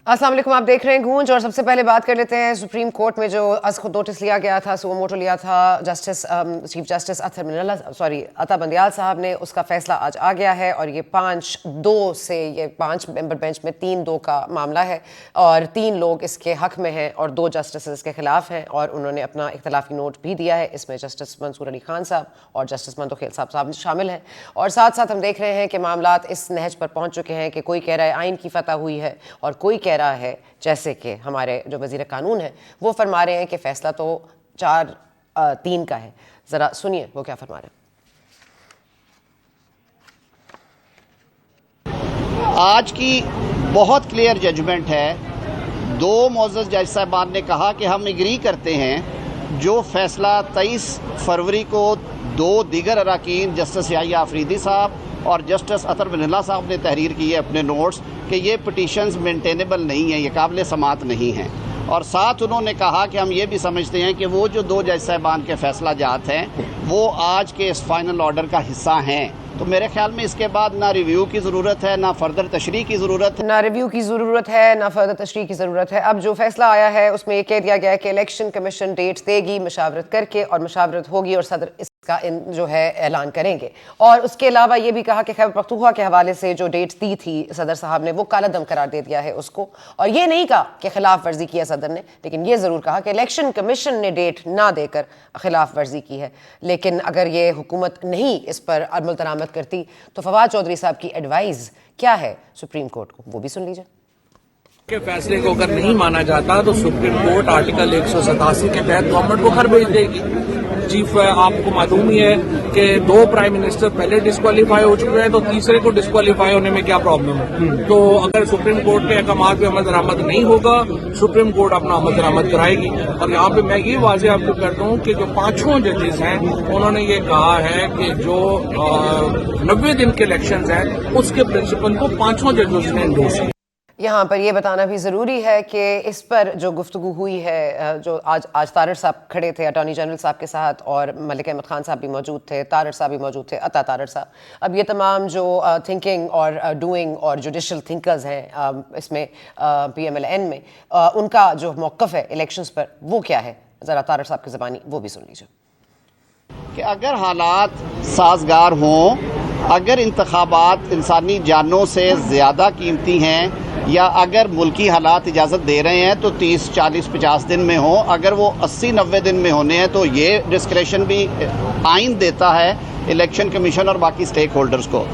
अस्सलाम वालेकुम, आप देख रहे हैं गूंज। और सबसे पहले बात कर लेते हैं सुप्रीम कोर्ट में जो आज खुद नोटिस लिया गया था, सुओ मोटो लिया था चीफ जस्टिस अता बंदियाल साहब ने। उसका फैसला आज आ गया है और ये 5-2 से ये 5 मेंबर बेंच में 3-2 का मामला है और 3 लोग इसके हक में हैं और 2 जस्टिस इसके खिलाफ हैं और उन्होंने अपना इख्तलाफी नोट भी दिया है। इसमें जस्टिस मंसूर अली खान साहब और जस्टिस मंतोखेल साहब शामिल हैं और साथ साथ हम देख रहे हैं कि मामलात इस नहज पर पहुंच चुके हैं कि कोई कह रहा है आइन की फतह हुई है और कोई कह रहा है, जैसे कि हमारे जो वज़ीर कानून है वो फरमा रहे हैं कि फैसला तो 4-3 का है। ज़रा सुनिए वो क्या फरमा रहे हैं। आज की बहुत क्लियर जजमेंट है। 2 मोअज़्ज़ज़ जज साहबान ने कहा कि हम एग्री करते हैं जो फैसला 23 फरवरी को 2 दीगर अरकान जस्टिस याहिया अफरीदी साहब और जस्टिस अतर बंदियाल साहब ने तहरीर की है अपने नोट्स कि ये पिटीशंस मेंटेनेबल नहीं है, ये काबिल समात नहीं हैं। और साथ उन्होंने कहा कि हम ये भी समझते हैं कि वो जो 2 जज साहबान के फैसला जात हैं वो आज के इस फाइनल ऑर्डर का हिस्सा हैं। तो मेरे ख्याल में इसके बाद ना रिव्यू की ज़रूरत है, ना फर्दर तशरीह की ज़रूरत है। ना रिव्यू की ज़रूरत है, ना फर्दर तशरीह की ज़रूरत है। अब जो फैसला आया है उसमें ये कह दिया गया है कि इलेक्शन कमीशन डेट देगी मशावरत करके और मशावरत होगी और सदर इसका जो है ऐलान करेंगे। और उसके अलावा ये भी कहा कि खैबर पख्तूनख्वा के हवाले से जो डेट दी थी सदर साहब ने वो कालादम करार दे दिया है उसको। और ये नहीं कहा कि खिलाफ वर्जी किया सदर ने, लेकिन ये ज़रूर कहा कि इलेक्शन कमीशन ने डेट ना देकर खिलाफ वर्जी की है। लेकिन अगर ये हुकूमत नहीं इस पर अमल दरामद करती तो फवाद चौधरी साहब की एडवाइस क्या है सुप्रीम कोर्ट को, वो भी सुन लीजिए। के फैसले को अगर नहीं माना जाता तो सुप्रीम कोर्ट आर्टिकल 187 के तहत गवर्नमेंट को घर भेज देगी। चीफ आपको मालूम ही है कि 2 प्राइम मिनिस्टर पहले डिस्क्वालीफाई हो चुके हैं, तो तीसरे को डिस्क्वालीफाई होने में क्या प्रॉब्लम है। तो अगर सुप्रीम कोर्ट के अहकाम पे अमल दरामद नहीं होगा, सुप्रीम कोर्ट अपना अमल दरामद कराएगी। और यहाँ पे मैं ये वाज़ेह आपको करता हूँ कि जो 5 जजेस हैं उन्होंने ये कहा है कि जो 90 दिन के इलेक्शन हैं उसके प्रिंसिपल को 5 जजेस ने एंडोर्स किया। यहाँ पर यह बताना भी ज़रूरी है कि इस पर जो गुफ्तगू हुई है, जो आज तारड़ साहब खड़े थे अटॉर्नी जनरल साहब के साथ और मलिक अहमद खान साहब भी मौजूद थे, तारड़ साहब भी मौजूद थे, अता तारड़ साहब। अब ये तमाम जो थिंकिंग और डूइंग और जुडिशल थिंकर्स हैं इसमें PMLN में, उनका जो मौक़िफ़ है इलेक्शंस पर वो क्या है, ज़रा तारड़ साहब की ज़बानी वो भी सुन लीजिए। कि अगर हालात साजगार हों, अगर इंतखाबात इंसानी जानों से ज़्यादा कीमती हैं या अगर मुल्की हालात इजाज़त दे रहे हैं तो 30, 40, 50 दिन में हो। अगर वो 80, 90 दिन में होने हैं तो ये डिस्क्रेशन भी आइन देता है इलेक्शन कमीशन और बाकी स्टेक होल्डर्स को।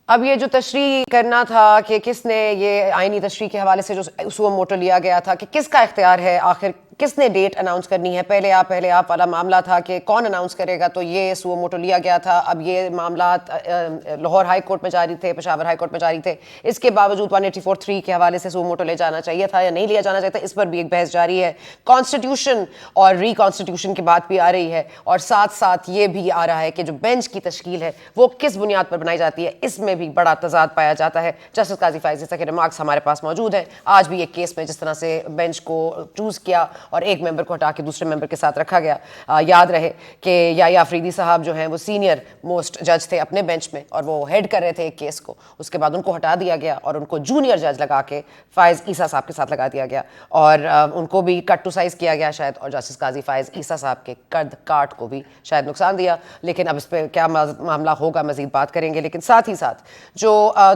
अब ये जो तशरीह करना था कि किसने ये आइनी तशरीह के हवाले से जो सुओ मोटो लिया गया था कि किसका इख्तियार है, आखिर किसने डेट अनाउंस करनी है, पहले आप वाला मामला था कि कौन अनाउंस करेगा, तो ये सुओ मोटो लिया गया था। अब ये मामला लाहौर हाई कोर्ट में जारी थे, पेशावर हाई कोर्ट में जारी थे, इसके बावजूद 184(3) के हवाले से सुओ मोटो ले जाना चाहिए था या नहीं लिया जाना चाहिए था, इस पर भी एक बहस जारी है। कॉन्स्टिट्यूशन और रिकॉन्स्टिट्यूशन की बात भी आ रही है और साथ साथ ये भी आ रहा है कि जो बेंच की तश्कील है वो किस बुनियाद पर बनाई जाती है, इसमें भी बड़ा तजाद पाया जाता है। जस्टिस काजी फायज़ ईसा के रिमार्क्स हमारे पास मौजूद हैं। आज भी एक केस में जिस तरह से बेंच को चूज़ किया और एक मेंबर को हटा के दूसरे मेंबर के साथ रखा गया। याद रहे कि याहिया अफरीदी साहब जो हैं वो सीनियर मोस्ट जज थे अपने बेंच में और वो हेड कर रहे थे एक केस को, उसके बाद उनको हटा दिया गया और उनको जूनियर जज लगा के फायज़ ईसा साहब के साथ लगा दिया गया और उनको भी कट टू साइज़ किया गया शायद, और जस्टिस काजी फायज़ ईसा साहब के कद काट को भी शायद नुकसान दिया। लेकिन अब इस पर क्या मामला होगा मज़ीद बात करेंगे। लेकिन साथ ही साथ जो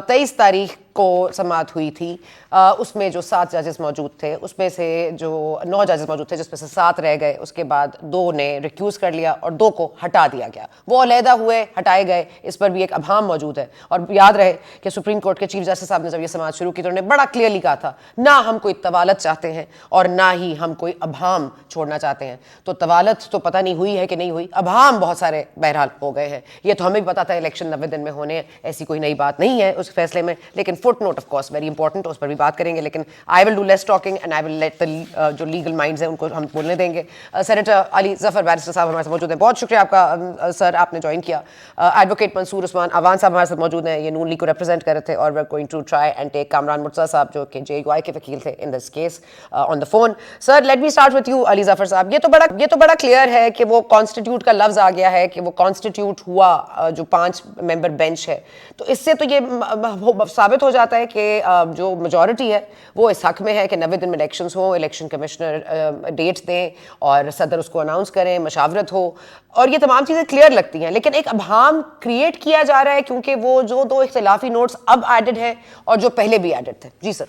23 तारीख को समाअत हुई थी उसमें जो 7 जजेस मौजूद थे उसमें से जो 9 जजेस मौजूद थे जिसमें से 7 रह गए, उसके बाद 2 ने रिक्यूज़ कर लिया और 2 को हटा दिया गया। वो अलहदा हुए, हटाए गए, इस पर भी एक अभाम मौजूद है। और याद रहे कि सुप्रीम कोर्ट के चीफ जस्टिस साहब ने जब ये समाअत शुरू की तो उन्होंने बड़ा क्लियरली कहा था ना हम कोई तवालत चाहते हैं और ना ही हम कोई अभाम छोड़ना चाहते हैं। तो तवालत तो पता नहीं हुई है कि नहीं हुई, अभाम बहुत सारे बहरहाल हो गए हैं। ये तो हमें भी पता था इलेक्शन 90 दिन में होने हैं, ऐसी कोई नई बात नहीं है उस फैसले में। लेकिन foot note of course very important, उस पर भी बात करेंगे। लेकिन I will do less talking and I will let the जो लीगल माइंड्स हैं उनको हम बोलने देंगे। सेनेटर अली जफर बैरिस्टर साहब हमारे साथ मौजूद हैं, बहुत शुक्रिया आपका सर, आपने ज्वाइन किया। एडवोकेट मंसूर उस्मान अवान साहब हमारे साथ मौजूद हैं, ये नून लीग को रिप्रेजेंट कर रहे थे और we are going to try and take Kamran Murtaza साहब जो कि JUI के वकील थे in this case on the phone. Sir let me start with you Ali Zafar साहब। ये तो बड़ा क्लियर है कि वो कॉन्स्टिट्यूट का लफ्ज आ गया है कि वो कॉन्स्टिट्यूट हुआ जो 5 मेंबर बेंच है, तो इससे तो ये साबित हो جاتا ہے کہ جو میجورٹی ہے وہ اس حق میں ہے کہ 90 دن میں الیکشنز ہوں, الیکشن کمشنر ڈیٹ دیں اور صدر اس کو اناؤنس کریں, مشاورت ہو, اور یہ تمام چیزیں کلیئر لگتی ہیں. لیکن ایک ابہام کریٹ کیا جا رہا ہے کیونکہ وہ جو 2 اختلافی نوٹس اب ایڈڈ ہیں اور جو پہلے بھی ایڈڈ تھے. جی سر.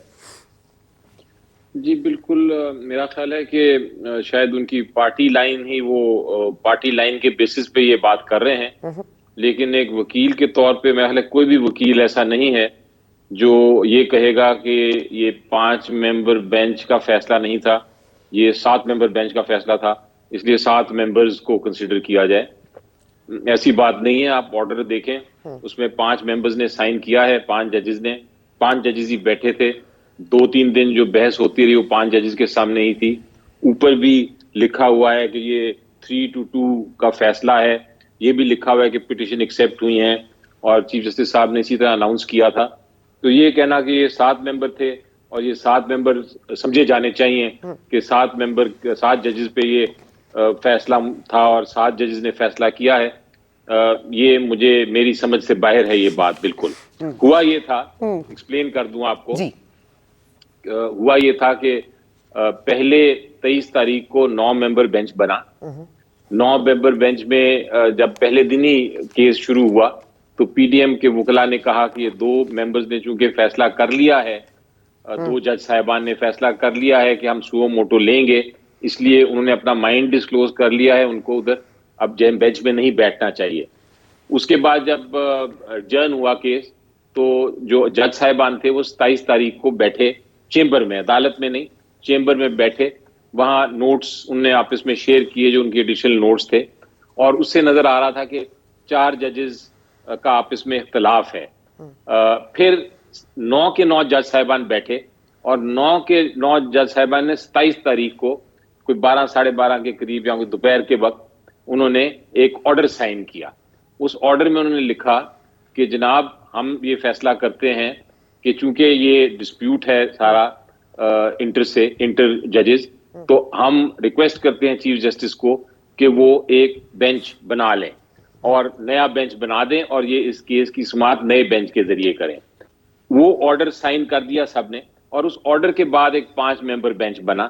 جی بالکل, میرا خیال ہے کہ شاید ان کی پارٹی لائن ہی وہ پارٹی لائن کے بیسس پہ یہ بات کر رہے ہیں, لیکن ایک وکیل کے طور پہ میرا خیال ہے کوئی بھی وکیل ایسا نہیں ہے جو یہ کہے گا کہ یہ 5 ممبر بینچ کا فیصلہ نہیں تھا, یہ 7 ممبر بینچ کا فیصلہ تھا, اس لیے 7 ممبرز کو کنسیڈر کیا جائے. ایسی بات نہیں ہے. آپ آرڈر دیکھیں, اس میں 5 ممبرز نے سائن کیا ہے, 5 ججز نے, 5 ججز ہی بیٹھے تھے. 2-3 دن جو بحث ہوتی رہی وہ 5 ججز کے سامنے ہی تھی. اوپر بھی لکھا ہوا ہے کہ یہ 3-2 کا فیصلہ ہے, یہ بھی لکھا ہوا ہے کہ پٹیشن ایکسیپٹ ہوئی ہیں, اور چیف جسٹس صاحب نے اسی طرح اناؤنس کیا تھا. تو یہ کہنا کہ یہ 7 ممبر تھے اور یہ 7 ممبر سمجھے جانے چاہیے کہ 7 ججز پہ یہ فیصلہ تھا اور 7 ججز نے فیصلہ کیا ہے, یہ میری سمجھ سے باہر ہے یہ بات. بالکل ہوا یہ تھا, ایکسپلین کر دوں آپ کو. ہوا یہ تھا کہ پہلے 23 تاریخ کو 9 ممبر بینچ بنا. 9 ممبر بینچ میں جب پہلے دن ہی کیس شروع ہوا تو پی ڈی ایم کے وکلاء نے کہا کہ یہ 2 ممبرز نے چونکہ فیصلہ کر لیا ہے, 2 جج صاحبان نے فیصلہ کر لیا ہے کہ ہم سو موٹو لیں گے, اس لیے انہوں نے اپنا مائنڈ ڈسکلوز کر لیا ہے, ان کو ادھر اب بینچ میں نہیں بیٹھنا چاہیے. اس کے بعد جب جرن ہوا کیس تو جو جج صاحبان تھے وہ 27 تاریخ کو بیٹھے چیمبر میں, عدالت میں نہیں, چیمبر میں بیٹھے. وہاں نوٹس ان نے آپس میں شیئر کیے جو ان کے ایڈیشنل نوٹس تھے, اور اس سے نظر آ رہا تھا کہ 4 ججز کا آپس میں اختلاف ہے. پھر 9 کے 9 جج صاحبان بیٹھے اور 9 کے 9 جج صاحبان نے 27 تاریخ کو کوئی 12-12:30 کے قریب یا دوپہر کے وقت انہوں نے ایک آرڈر سائن کیا. اس آرڈر میں انہوں نے لکھا کہ جناب ہم یہ فیصلہ کرتے ہیں کہ چونکہ یہ ڈسپیوٹ ہے سارا انٹر ججز, تو ہم ریکویسٹ کرتے ہیں چیف جسٹس کو کہ وہ ایک بینچ بنا لیں اور نیا بینچ بنا دیں اور یہ اس کیس کی سماعت نئے بینچ کے ذریعے کریں. وہ آرڈر سائن کر دیا سب نے, اور اس آرڈر کے بعد ایک 5 ممبر بینچ بنا.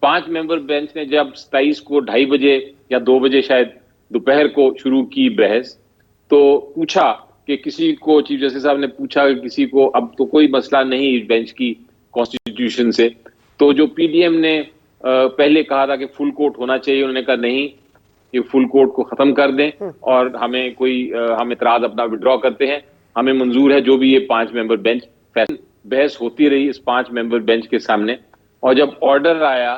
5 ممبر بینچ نے جب 27 کو 2:30 بجے یا 2 بجے شاید دوپہر کو شروع کی بحث, تو پوچھا کہ کسی کو, چیف جسٹس صاحب نے پوچھا کہ کسی کو اب تو کوئی مسئلہ نہیں بینچ کی کانسٹیٹیوشن سے, تو جو پی ڈی ایم نے پہلے کہا تھا کہ فل کورٹ ہونا چاہیے, انہوں نے کہا نہیں, یہ فل کورٹ کو ختم کر دیں اور ہم اعتراض اپنا وڈرا کرتے ہیں, ہمیں منظور ہے جو بھی یہ 5 ممبر بینچ. بحث ہوتی رہی اس 5 ممبر بینچ کے سامنے, اور جب آرڈر آیا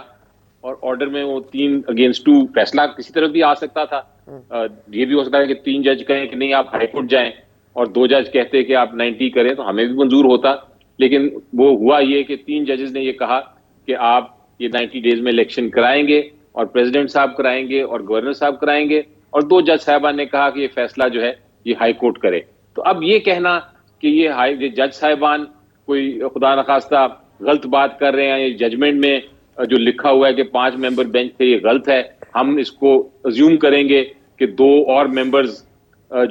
اور آرڈر میں وہ 3-2 فیصلہ کسی طرف بھی آ سکتا تھا. یہ بھی ہو سکتا ہے کہ 3 جج کہیں کہ نہیں آپ ہائی کورٹ جائیں اور 2 جج کہتے کہ آپ 90 کریں, تو ہمیں بھی منظور ہوتا. لیکن وہ ہوا یہ کہ 3 ججز نے یہ کہا کہ آپ یہ 90 ڈیز میں الیکشن کرائیں گے, اور پریزیڈنٹ صاحب کرائیں گے اور گورنر صاحب کرائیں گے, اور 2 جج صاحبان نے کہا کہ یہ فیصلہ جو ہے یہ ہائی کورٹ کرے. تو اب یہ کہنا کہ یہ جج صاحبان کوئی خدا نخواستہ غلط بات کر رہے ہیں, یہ ججمنٹ میں جو لکھا ہوا ہے کہ 5 ممبر بینچ تھے یہ غلط ہے, ہم اس کو ازیوم کریں گے کہ 2 اور ممبرز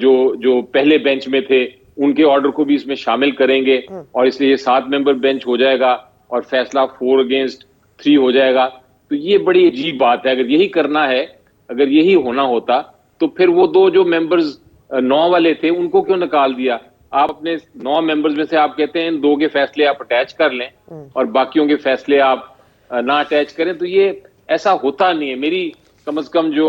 جو پہلے بینچ میں تھے ان کے آرڈر کو بھی اس میں شامل کریں گے, اور اس لیے یہ 7 ممبر بینچ ہو جائے گا اور فیصلہ 4-3 ہو جائے گا. تو یہ بڑی عجیب بات ہے. اگر یہی کرنا ہے, اگر یہی ہونا ہوتا تو پھر وہ 2 جو ممبرز 9 والے تھے ان کو کیوں نکال دیا؟ آپ اپنے 9 ممبرز میں سے آپ کہتے ہیں ان 2 کے فیصلے آپ اٹیچ کر لیں اور باقیوں کے فیصلے آپ نہ اٹیچ کریں. تو یہ ایسا ہوتا نہیں ہے. میری کم از کم جو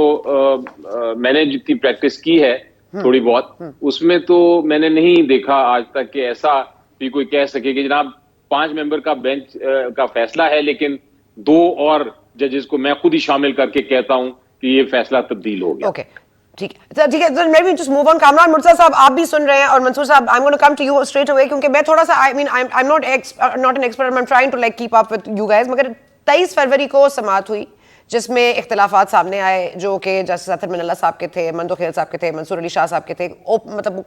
میں نے جتنی پریکٹس کی ہے تھوڑی بہت, اس میں تو میں نے نہیں دیکھا آج تک کہ ایسا بھی کوئی کہہ سکے کہ جناب 5 ممبر کا بینچ کا فیصلہ ہے لیکن 2 اور ججز کو میں خود ہی شامل کر کے کہتا ہوں کہ یہ فیصلہ تبدیل ہو گیا. اوکے ٹھیک ہے, میں بھی just move on. Kamran Murtaza صاحب آپ بھی سن رہے ہیں, اور منصور صاحب I am gonna come to you straight away, کیونکہ میں تھوڑا سا I am not an expert, I am trying to like keep up with you guys. مگر 23 فروری کو سماعت ہوئی, جس میں اختلافات سامنے آئے جو کہ جسٹس اطہر من اللہ صاحب کے تھے, مندو خیل صاحب کے تھے, منصور علی شاہ صاحب کے تھے, مطلب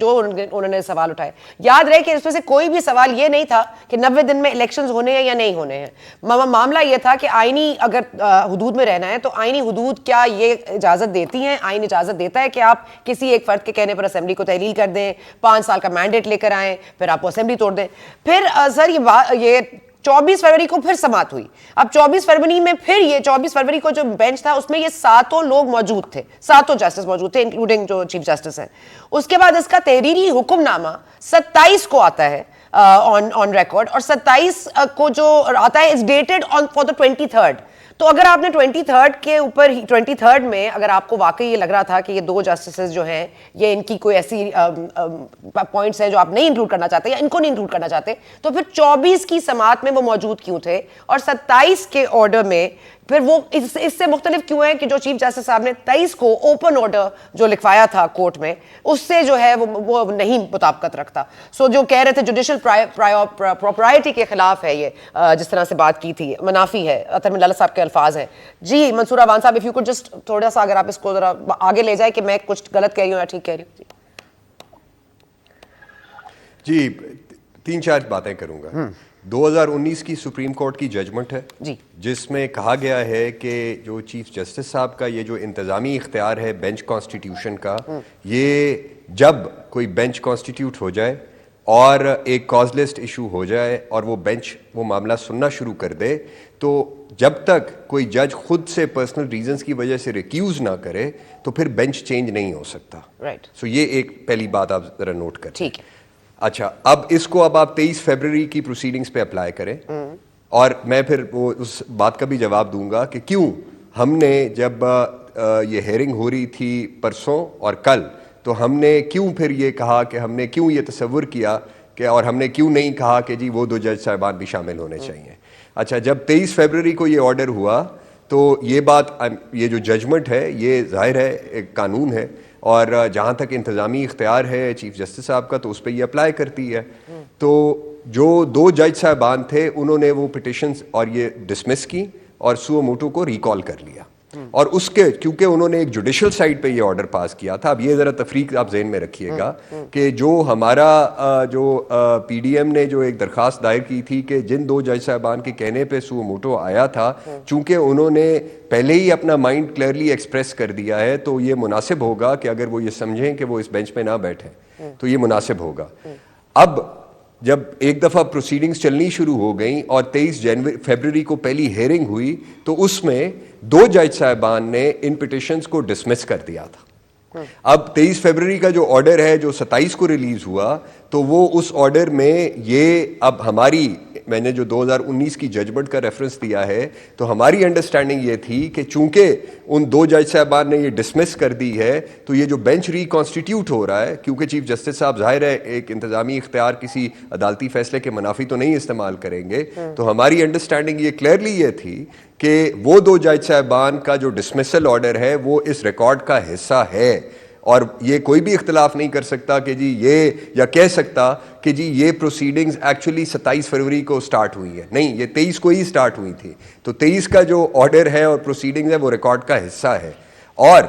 جو انہوں نے سوال اٹھائے. یاد رہے کہ اس میں سے کوئی بھی سوال یہ نہیں تھا کہ 90 دن میں الیکشنز ہونے ہیں یا نہیں ہونے ہیں. معاملہ یہ تھا کہ آئینی اگر حدود میں رہنا ہے تو آئینی حدود کیا یہ اجازت دیتی ہیں, آئین اجازت دیتا ہے کہ آپ کسی ایک فرد کے کہنے پر اسمبلی کو تحلیل کر دیں, 5 سال کا مینڈیٹ لے کر آئیں, پھر آپ کو اسمبلی توڑ دیں. پھر سر یہ 24 فروری کو پھر سماعت ہوئی. اب 24 فروری میں پھر یہ 24 فروری کو جو بینچ تھا اس میں یہ 7 لوگ موجود تھے, 7 جسٹس موجود تھے انکلوڈنگ جو چیف جسٹس ہیں. اس کے بعد اس کا تحریری حکم نامہ 27 کو آتا ہے آن ریکارڈ, اور 27 کو جو آتا ہے از ڈیٹڈ فار دا 23rd. تو اگر آپ نے 23rd کے اوپر 23rd میں اگر آپ کو واقعی یہ لگ رہا تھا کہ یہ 2 جسٹسز جو ہیں یہ ان کی کوئی ایسی پوائنٹس ہیں جو آپ نہیں انکلوڈ کرنا چاہتے یا ان کو نہیں انکلوڈ کرنا چاہتے, تو پھر 24 کی سماعت میں وہ موجود کیوں تھے, اور 27 کے آرڈر میں پھر وہ اس سے مختلف کیوں ہیں کہ جو چیف جسٹس صاحب نے 23 کو اوپن آرڈر جو لکھوایا تھا کورٹ میں اس سے جو ہے وہ نہیں مطابقت رکھتا. سو جو کہہ رہے تھے جوڈیشل پراپرائٹی کے خلاف ہے, یہ جس طرح سے بات کی تھی منافی ہے, اطہر من اللہ صاحب کے الفاظ ہیں. جی منصور عوان صاحب, اف یو کوڈ جسٹ تھوڑا سا اگر آپ اس کو ذرا آگے لے جائیں کہ میں کچھ غلط کہہ رہی ہوں یا ٹھیک کہہ رہی ہوں. جی 3-4 باتیں کروں گا. 2019 کی سپریم کورٹ کی ججمنٹ ہے جی, جس میں کہا گیا ہے کہ جو چیف جسٹس صاحب کا یہ جو انتظامی اختیار ہے بینچ کانسٹیٹیوشن کا, یہ جب کوئی بینچ کانسٹیٹیوٹ ہو جائے اور ایک کاز لسٹ ایشو ہو جائے اور وہ بینچ وہ معاملہ سننا شروع کر دے, تو جب تک کوئی جج خود سے پرسنل ریزنز کی وجہ سے ریکیوز نہ کرے تو پھر بینچ چینج نہیں ہو سکتا. رائٹ. سو یہ ایک پہلی بات آپ ذرا نوٹ کریں. ٹھیک ہے. اچھا, اب اس کو اب آپ 23 فروری کی پروسیڈنگز پہ اپلائی کریں, اور میں پھر وہ اس بات کا بھی جواب دوں گا کہ کیوں ہم نے جب یہ ہیئرنگ ہو رہی تھی پرسوں اور کل, تو ہم نے کیوں پھر یہ کہا کہ ہم نے کیوں یہ تصور کیا کہ, اور ہم نے کیوں نہیں کہا کہ جی وہ 2 جج صاحبان بھی شامل ہونے چاہیے. اچھا, جب 23 فروری کو یہ آرڈر ہوا تو یہ بات, یہ جو ججمنٹ ہے یہ ظاہر ہے ایک قانون ہے, اور جہاں تک انتظامی اختیار ہے چیف جسٹس صاحب کا تو اس پہ یہ اپلائی کرتی ہے. تو جو 2 جج صاحبان تھے انہوں نے وہ پٹیشنز اور یہ ڈسمس کی اور سو موٹو کو ریکال کر لیا, اور اس کے کیونکہ انہوں نے ایک جوڈیشل سائٹ پہ یہ آرڈر پاس کیا تھا. اب یہ ذرا تفریق آپ ذہن میں رکھیے گا کہ جو ہمارا جو پی ڈی ایم نے جو ایک درخواست دائر کی تھی کہ جن 2 جج صاحبان کے کہنے پہ سو موٹو آیا تھا, چونکہ انہوں نے پہلے ہی اپنا مائنڈ کلیئرلی ایکسپریس کر دیا ہے, تو یہ مناسب ہوگا کہ اگر وہ یہ سمجھیں کہ وہ اس بینچ پہ نہ بیٹھیں تو یہ مناسب ہوگا. اب جب ایک دفعہ پروسیڈنگز چلنی شروع ہو گئیں اور 23 فروری کو پہلی ہیئرنگ ہوئی, تو اس میں 2 جج صاحبان نے ان پٹیشنز کو ڈسمس کر دیا تھا. اب 23 فروری کا جو آرڈر ہے جو 27 کو ریلیز ہوا, تو وہ اس آرڈر میں یہ اب ہماری, میں نے جو 2019 کی ججمنٹ کا ریفرنس دیا ہے, تو ہماری انڈرسٹینڈنگ یہ تھی کہ چونکہ ان 2 جج صاحبان نے یہ ڈسمس کر دی ہے تو یہ جو بینچ ریکانسٹیٹیوٹ ہو رہا ہے, کیونکہ چیف جسٹس صاحب ظاہر ہے ایک انتظامی اختیار کسی عدالتی فیصلے کے منافی تو نہیں استعمال کریں گے, تو ہماری انڈرسٹینڈنگ یہ کلیئرلی یہ تھی کہ وہ 2 جج صاحبان کا جو ڈسمسل آرڈر ہے وہ اس ریکارڈ کا حصہ ہے, اور یہ کوئی بھی اختلاف نہیں کر سکتا کہ جی یہ, یا کہہ سکتا کہ جی یہ پروسیڈنگز ایکچولی 27 فروری کو سٹارٹ ہوئی ہیں. نہیں, یہ 23 کو ہی سٹارٹ ہوئی تھی. تو 23 کا جو آرڈر ہے اور پروسیڈنگز ہے وہ ریکارڈ کا حصہ ہے, اور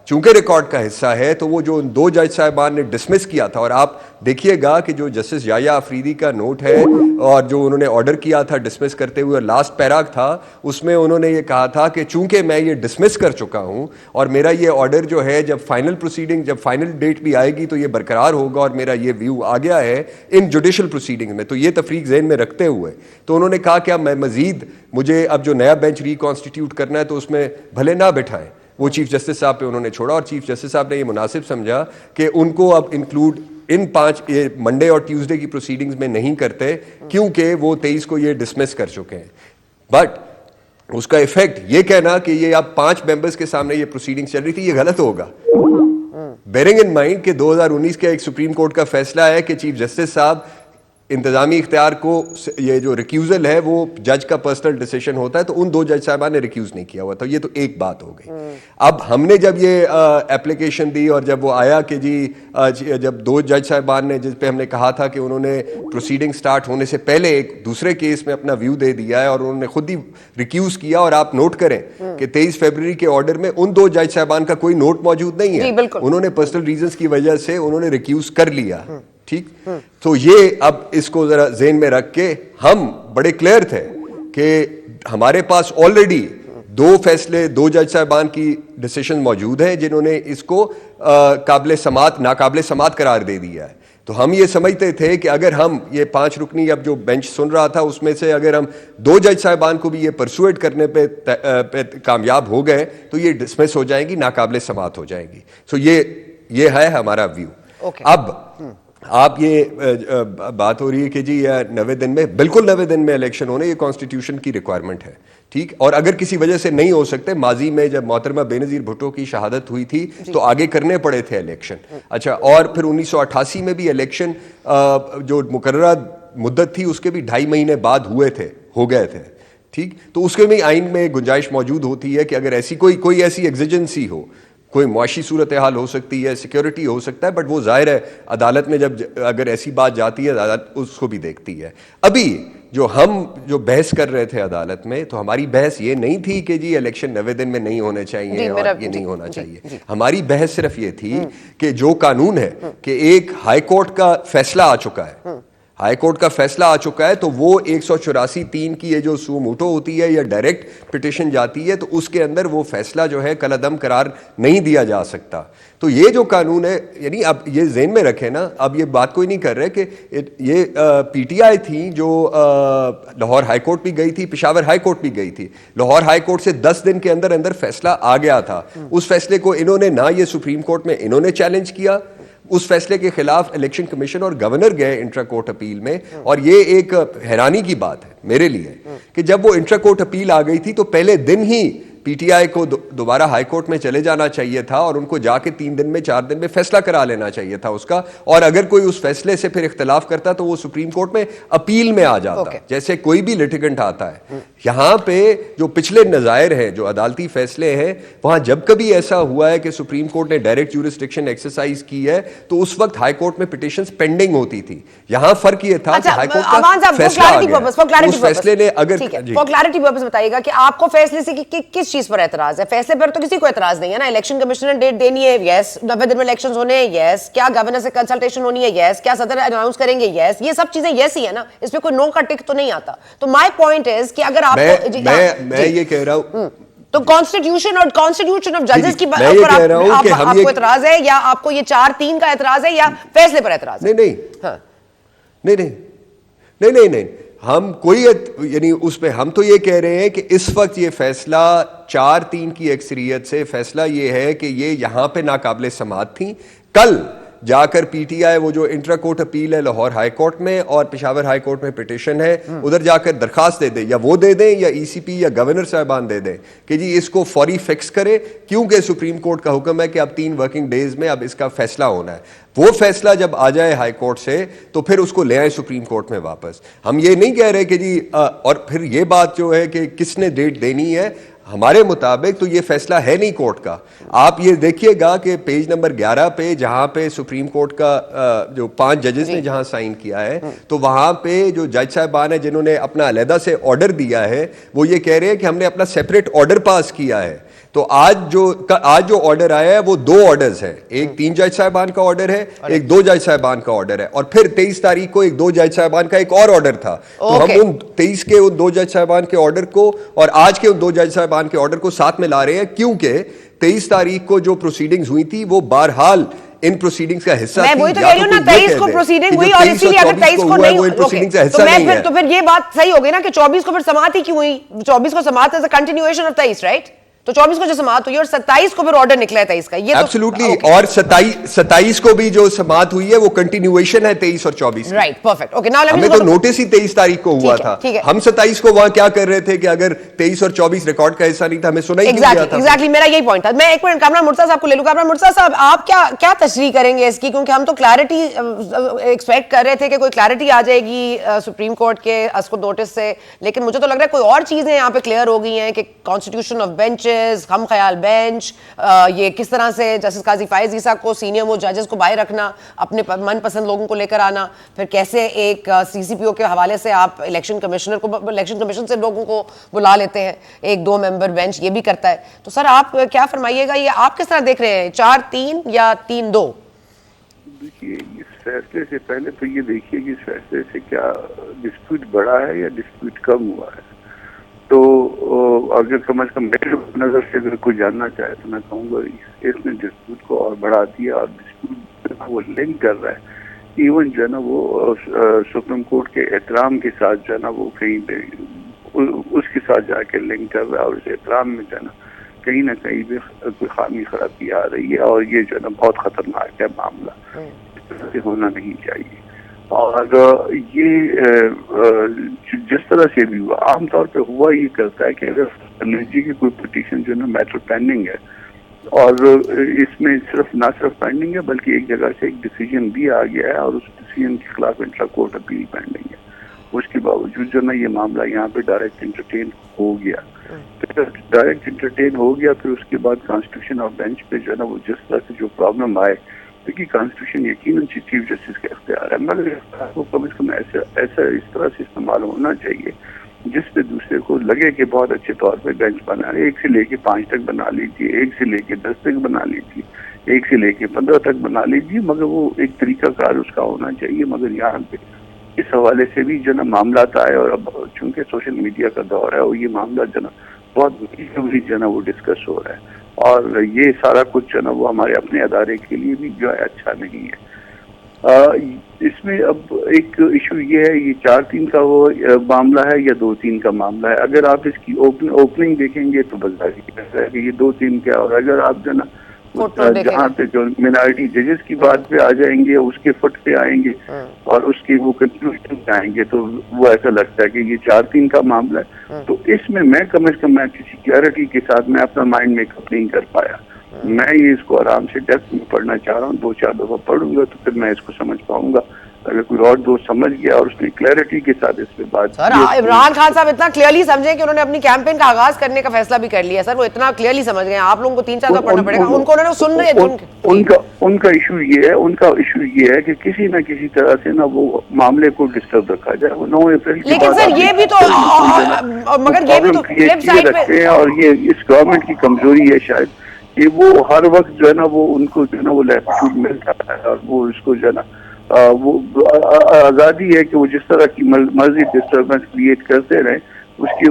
چونکہ ریکارڈ کا حصہ ہے تو وہ جو 2 جج صاحبان نے ڈسمس کیا تھا, اور آپ دیکھیے گا کہ جو جسٹس یحییٰ آفریدی کا نوٹ ہے اور جو انہوں نے آرڈر کیا تھا ڈسمس کرتے ہوئے, لاسٹ پیراگ تھا, اس میں انہوں نے یہ کہا تھا کہ چونکہ میں یہ ڈسمس کر چکا ہوں اور میرا یہ آرڈر جو ہے جب فائنل پروسیڈنگ, جب فائنل ڈیٹ بھی آئے گی تو یہ برقرار ہوگا, اور میرا یہ ویو آ گیا ہے ان جوڈیشل پروسیڈنگ میں. تو یہ تفریق ذہن میں رکھتے ہوئے تو انہوں نے کہا کہ اب میں مزید, مجھے اب جو نیا بینچ ریکانسٹیٹیوٹ کرنا ہے تو اس میں بھلے نہ بٹھائیں, وہ چیف جسٹس صاحب پہ انہوں نے چھوڑا, اور چیف جسٹس صاحب نے یہ مناسب سمجھا کہ ان کو اب انکلوڈ ان 5 منڈے اور ٹیوزڈے کی پروسیڈنگز میں نہیں کرتے, کیونکہ وہ 23 کو یہ ڈسمس کر چکے ہیں. بٹ اس کا ایفیکٹ یہ کہنا کہ یہ اب 5 ممبرز کے سامنے یہ پروسیڈنگز چل رہی تھی, یہ غلط ہوگا. بیرنگ ان مائنڈ کہ 2019 کا ایک سپریم کورٹ کا فیصلہ ہے کہ چیف جسٹس صاحب انتظامی اختیار کو یہ جو ریکیوزل ہے وہ جج کا پرسنل ڈیسیشن ہوتا ہے, تو ان 2 جج صاحبان نے ریکیوز نہیں کیا ہوا تھا. یہ تو ایک بات ہو گئی. اب ہم نے جب یہ اپلیکیشن دی اور جب وہ آیا کہ جی جب 2 جج صاحبان نے, جس پہ ہم نے کہا تھا کہ انہوں نے پروسیڈنگ سٹارٹ ہونے سے پہلے ایک دوسرے کیس میں اپنا ویو دے دیا ہے اور انہوں نے خود ہی ریکیوز کیا, اور آپ نوٹ کریں کہ 23 فروری کے آرڈر میں ان 2 جج صاحبان کا کوئی نوٹ موجود نہیں ہے, انہوں نے پرسنل ریزنز کی وجہ سے انہوں نے ریکیوز کر لیا. ٹھیک, تو یہ اب اس کو ذرا ذہن میں رکھ کے ہم بڑے کلیئر تھے کہ ہمارے پاس آلریڈی 2 فیصلے 2 جج صاحبان کی ڈیسیشن موجود ہیں جنہوں نے اس کو قابل سماعت ناقابل سماعت قرار دے دیا ہے. تو ہم یہ سمجھتے تھے کہ اگر ہم یہ 5 رکنی اب جو بینچ سن رہا تھا اس میں سے اگر ہم 2 جج صاحبان کو بھی یہ پرسویٹ کرنے پہ کامیاب ہو گئے تو یہ ڈسمس ہو جائیں گی, ناقابل سماعت ہو جائیں گی. سو یہ ہے ہمارا ویو. اب آپ یہ بات ہو رہی ہے کہ جی 90 دن میں, بالکل 90 دن میں الیکشن ہونے, یہ کانسٹیٹیوشن کی ریکوائرمنٹ ہے. ٹھیک, اور اگر کسی وجہ سے نہیں ہو سکتے, ماضی میں جب محترمہ بے نظیر بھٹو کی شہادت ہوئی تھی تو آگے کرنے پڑے تھے الیکشن. اچھا, اور پھر 1988 میں بھی الیکشن جو مقررہ مدت تھی اس کے بھی 2.5 مہینے بعد ہو گئے تھے. ٹھیک, تو اس کے بھی آئین میں گنجائش موجود ہوتی ہے کہ اگر ایسی کوئی ایسی ایگزیجنسی ہو, کوئی معاشی صورتحال ہو سکتی ہے, سیکیورٹی ہو سکتا ہے, بٹ وہ ظاہر ہے عدالت میں جب اگر ایسی بات جاتی ہے عدالت اس کو بھی دیکھتی ہے. ابھی جو بحث کر رہے تھے عدالت میں, تو ہماری بحث یہ نہیں تھی کہ جی الیکشن 90 دن میں نہیں ہونے چاہیے اور یہ نہیں ہونا چاہیے. ہماری بحث صرف یہ تھی کہ جو قانون ہے کہ ایک ہائی کورٹ کا فیصلہ آ چکا ہے, ہائی کورٹ کا فیصلہ آ چکا ہے, تو وہ 184(3) کی یہ جو سو موٹو ہوتی ہے یا ڈائریکٹ پٹیشن جاتی ہے, تو اس کے اندر وہ فیصلہ جو ہے کالعدم قرار نہیں دیا جا سکتا. تو یہ جو قانون ہے, یعنی اب یہ ذہن میں رکھیں نا, اب یہ بات کوئی نہیں کر رہے کہ یہ پی ٹی آئی تھی جو لاہور ہائی کورٹ بھی گئی تھی, پشاور ہائی کورٹ بھی گئی تھی. لاہور ہائی کورٹ سے 10 دن کے اندر اندر فیصلہ آ گیا تھا. اس فیصلے کو انہوں نے نہ یہ سپریم کورٹ میں انہوں نے چیلنج کیا, اس فیصلے کے خلاف الیکشن کمیشن اور گورنر گئے انٹرا کورٹ اپیل میں. اور یہ ایک حیرانی کی بات ہے میرے لیے کہ جب وہ انٹرا کورٹ اپیل آ گئی تھی تو پہلے دن ہی پی ٹی آئی کو دوبارہ ہائی کورٹ میں چلے جانا چاہیے تھا اور ان کو جا کے 3 دن میں 4 دن میں فیصلہ کرا لینا چاہیے تھا اس کا. اور اگر کوئی اس فیصلے سے پھر اختلاف کرتا تو وہ سپریم کورٹ میں اپیل میں آ جاتا, جیسے کوئی بھی لٹیگنٹ آتا ہے. یہاں پہ جو پچھلے نظائر ہیں, جو عدالتی فیصلے ہیں, وہاں جب کبھی ایسا ہوا ہے کہ سپریم کورٹ نے ڈائریکٹ جورسڈکشن ایکسرسائز کی ہے تو اس وقت ہائی کورٹ میں پٹیشنز پینڈنگ ہوتی تھی. یہاں فرق یہ تھا کہ ہائی کورٹ کا فیصلہ آ گیا, اس فیصلے نے اگر فور کلیئرٹی پرپز بتائیے گا کہ آپ کو فیصلے سے کس چیز پر اعتراض ہے؟ فیصلے پر تو کسی کو اعتراض نہیں ہے نا. الیکشن کمیشن نے ڈیٹ دینی ہے, یس. 90 دن میں الیکشنز ہونے ہیں, یس. کیا گورنر سے کنسلٹیشن ہونی ہے, یس. کیا صدر اناؤنس کریں گے, یس. یہ سب چیزیں یس ہی ہے نا, اس پہ کوئی نو کا ٹک تو نہیں آتا. تو مائی پوائنٹ از کہ اگر آپ میں یہ کہہ رہا ہوں تو کانسٹیٹیوشن آف ججز کی پر آپ کو اعتراض ہے, یا آپ کو یہ 4-3 کا اعتراض ہے, یا فیصلے پر اعتراض ہے؟ نہیں, ہم کوئی یعنی اس پہ ہم تو یہ کہہ رہے ہیں کہ اس وقت یہ فیصلہ 4-3 کی اکثریت سے فیصلہ یہ ہے کہ یہ یہاں پہ ناقابل سماعت تھیں. کل جا کر پی ٹی آئی وہ جو انٹرا کورٹ اپیل ہے لاہور ہائی کورٹ میں اور پشاور ہائی کورٹ میں پٹیشن ہے, ادھر جا کر درخواست دے دیں, یا وہ دے دیں یا ای سی پی یا گورنر صاحبان دے دیں کہ جی اس کو فوری فکس کرے, کیونکہ سپریم کورٹ کا حکم ہے کہ اب 3 ورکنگ ڈیز میں اب اس کا فیصلہ ہونا ہے. وہ فیصلہ جب آ جائے ہائی کورٹ سے تو پھر اس کو لے آئیں سپریم کورٹ میں واپس. ہم یہ نہیں کہہ رہے کہ جی اور پھر یہ بات جو ہے کہ کس نے ڈیٹ دینی ہے, ہمارے مطابق تو یہ فیصلہ ہے نہیں کورٹ کا. آپ یہ دیکھیے گا کہ پیج نمبر 11 پہ جہاں پہ سپریم کورٹ کا جو 5 ججز نے جہاں سائن کیا ہے, تو وہاں پہ جو جج صاحبان ہیں جنہوں نے اپنا علیحدہ سے آرڈر دیا ہے وہ یہ کہہ رہے ہیں کہ ہم نے اپنا سیپریٹ آرڈر پاس کیا ہے. تو آج جو آرڈر آیا ہے وہ 2 آرڈرز ہیں, ایک 3 جج صاحبان کا آرڈر ہے, ایک 2 جج صاحبان کا آرڈر ہے, اور پھر 23 تاریخ کو ایک 2 جج صاحبان کا ایک اور آرڈر تھا. تو ہم ان 23 کے ان 2 جج صاحبان کے آرڈر کو اور آج کے ان 2 جج صاحبان کے آرڈر کو ساتھ میں لا رہے ہیں, کیونکہ 23 تاریخ کو جو پروسیڈنگز ہوئی تھی وہ بہرحال ان پروسیڈنگز کا حصہ تھی. میں وہی تو کہہ رہی ہوں نا, 23 کو پروسیڈنگ ہوئی اور اسی لیے اگر 23 کو نہیں, تو پھر یہ بات صحیح ہو گئی نا کہ 24 کو پھر سماعت ہی کیوں ہوئی؟ 24 کو سماعت از اے کنٹینیویشن آف 23, رائٹ؟ तो 24 को जो समाअत हुई और 27 को फिर ऑर्डर निकला है 23 का, ये एब्सोल्युटली। और 27 को भी जो समाअत हुई है वो कंटिन्यूएशन है 23 और 24। Right, perfect, okay. नाउ हमें तो नोटिस ही 23 तारीख को हुआ था। हम 27 को वहां क्या कर रहे थे कि अगर 23 और 24 रिकॉर्ड का हिस्सा नहीं था, हमें सुना ही नहीं दिया था। एग्जैक्टली, मेरा यही पॉइंट था। मैं एक मिनट कामरान मुर्तजा साहब को ले लूं। कामरान मुर्तजा साहब, आप क्या तशरीह करेंगे इसकी, क्योंकि हम तो क्लैरिटी एक्सपेक्ट कर रहे थे कि कोई क्लैरिटी आ जाएगी सुप्रीम कोर्ट के असको नोटिस से, लेकिन मुझे तो लग रहा है कोई और चीजें यहाँ पे क्लियर हो गई हैं कि कॉन्स्टिट्यूशन ऑफ बेंचेस, हम ख्याल बेंच, ये किस तरह से जस्टिस काजी फायज ईसा को सीनियर मोस्ट जजेस को बाहर रखना, अपने मनपसंद लोगों को लेकर आना, फिर कैसे एक सीसीपीओ के हवाले से आप इलेक्शन कमीशन से लोगों को बुला लेते हैं, एक 2 मेंबर बेंच ये भी करता है। तो सर आप क्या फरमाइएगा, ये आप किस तरह देख रहे हैं, 4-3 या 3-2? देखिए, इस फैसले से पहले तो ये देखिए कि इस फैसले से क्या डिस्प्यूट बढ़ा है या डिस्प्यूट कम हुआ है। तो अगर कम से कम मेरे नजर से अगर कोई जानना चाहे तो मैं कहूँगा इसने डिस्प्यूट को और बढ़ा दिया, और डिस्प्यूट वो लिंक कर रहा है इवन जो है ना वो सुप्रीम कोर्ट के एहतराम के साथ जो है ना वो कहीं पे उसके साथ जाके लिंक कर रहा है, और उस एहतराम में जो है ना कहीं भी कोई खामी खराबी आ रही है, और ये जो है ना बहुत खतरनाक है मामला, ऐसे होना नहीं चाहिए। और ये जिस तरह से भी हुआ, आमतौर पे हुआ ये करता है कि अगर एनर्जी की कोई पिटीशन जो है ना मैटर पेंडिंग है, और इसमें ना सिर्फ पेंडिंग है बल्कि एक जगह से एक डिसीजन भी आ गया है और उस डिसीजन के खिलाफ इंट्रा कोर्ट अपील पेंडिंग है, उसके बावजूद जो ना ये मामला यहाँ पे डायरेक्ट इंटरटेन हो गया। तो डायरेक्ट इंटरटेन हो गया, फिर उसके बाद कॉन्स्टिट्यूशन ऑफ बेंच पे जो है ना वो जिस तरह से जो प्रॉब्लम आए, क्योंकि कॉन्स्टिट्यूशन यकीनन चीफ जस्टिस का इख्तियार है, मगर वो कम से कम ऐसा इस तरह से इस्तेमाल होना चाहिए जिसपे दूसरे को लगे कि बहुत अच्छे तौर पे बेंच बना है, 1 से लेके 5 तक बना लीजिए, 1 से लेके 10 तक बना लीजिए, 1 से लेके 15 तक बना लीजिए, मगर वो एक तरीकाकार उसका होना चाहिए। मगर यहाँ पे इस हवाले से भी जो ना मामला आए, और अब चूंकि सोशल मीडिया का दौर है और ये मामला जो ना बहुत जो ना वो डिस्कस हो रहा है, और ये सारा कुछ जो ना वो हमारे अपने अदारे के लिए भी जो है अच्छा नहीं है। इसमें अब एक इशू ये है, ये 4-3 का वो मामला है या 2-3 का मामला है। अगर आप इसकी ओपनिंग देखेंगे तो बस है कि ये 2-3 का, और अगर आप जो ना जहाँ पे जो मिनॉरिटी जजेस की बात पे आ जाएंगे, उसके फुट पे आएंगे और उसकी वो कंक्लूजन पे आएंगे, तो वो ऐसा लगता है कि ये 4-3 का मामला है। तो इसमें मैं कम से कम मैं किसी क्लैरिटी के साथ मैं अपना माइंड मेकअप नहीं कर पाया। मैं ये इसको आराम से डेप्थ में पढ़ना चाह रहा हूँ, 2-4 दफा पढ़ूंगा तो फिर मैं इसको समझ पाऊंगा। अगर कोई और दोस्त समझ गया और उसने क्लैरिटी के साथ इस पे बात सर, इमरान खान साहब इतना क्लियरली समझे कि उन्होंने अपनी कैंपेन का आगाज करने का फैसला भी कर लिया। सर वो इतना क्लियरली समझ गए, आप लोगों को 3-4 दफा पढ़ना पड़ेगा, उनको उन्होंने सुन रहे। उनका इशू ये है कि किसी न किसी तरह से ना वो मामले को डिस्टर्ब रखा जाए। वो 9 अप्रैल की लेकिन सर ये भी तो मगर ये भी तो फ्लिप साइड पे, और ये इस गवर्नमेंट की कमजोरी है शायद कि वो हर वक्त जो है ना वो उनको जो है ना वो लैटिट्यूड मिलता है, और वो उसको जो है ना वो आज़ादी है कि वो जिस तरह की मर्जी डिस्टर्बेंस क्रिएट करते रहे। उसकी